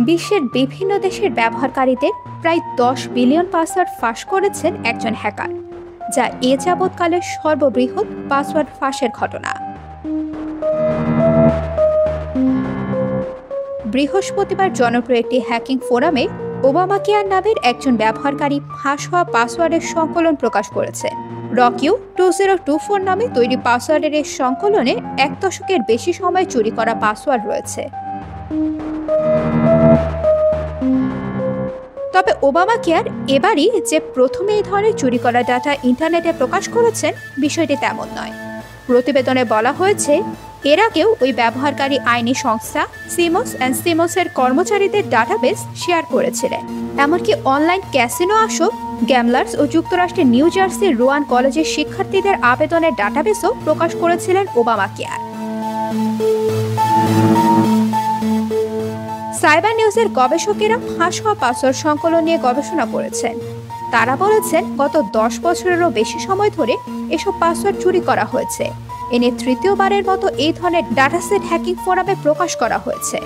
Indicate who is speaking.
Speaker 1: বিশ্বের বিভিন্ন দেশের ব্যবহারকারীদের প্রায় 10 বিলিয়ন পাসওয়ার্ড ফাঁস করেছেন একজন হ্যাকার, যা এ যাবৎকালের সর্ববৃহৎ পাসওয়ার্ড ফাঁসের ঘটনা। বৃহস্পতিবার জনপ্রিয় একটি হ্যাকিং ফোরামে ওবামা কেয়ার নামের একজন ব্যবহারকারী ফাঁস হওয়া পাসওয়ার্ডের সংকলন প্রকাশ করেছে। রকিউ 2024 নামে তৈরি পাসওয়ার্ডের এই সংকলনে 1 দশকের বেশি সময় চুরি করা পাসওয়ার্ড রয়েছে। তবে ওবামা কেয়ার এবারই যে প্রথমে এই ধরনের চুরি করা ডাটা ইন্টারনেটে প্রকাশ করেছেন, বিষয়টি তেমন নয়। প্রতিবেদনে বলা হয়েছে, এর আগেও ওই ব্যবহারকারী আইনি সংস্থা সিমোস অ্যান্ড সিমোসের কর্মচারীদের ডাটাবেস শেয়ার করেছিলেন। এমনকি অনলাইন ক্যাসিনো আসক, গ্যামলার্স ও যুক্তরাষ্ট্রের নিউ জার্সির রোয়ান কলেজের শিক্ষার্থীদের আবেদনের ডাটাবেসও প্রকাশ করেছিলেন ওবামা কেয়ার। সাইবার নিউজের গবেষকেরা ফাঁস হওয়া পাসওয়ার্ড সংকলন নিয়ে গবেষণা করেছেন। তারা বলেছেন, গত 10 বছরেরও বেশি সময় ধরে এসব পাসওয়ার্ড চুরি করা হয়েছে। এ নিয়ে তৃতীয়বারের মতো এই ধরনের ডাটাসেট হ্যাকিং ফোরামে প্রকাশ করা হয়েছে।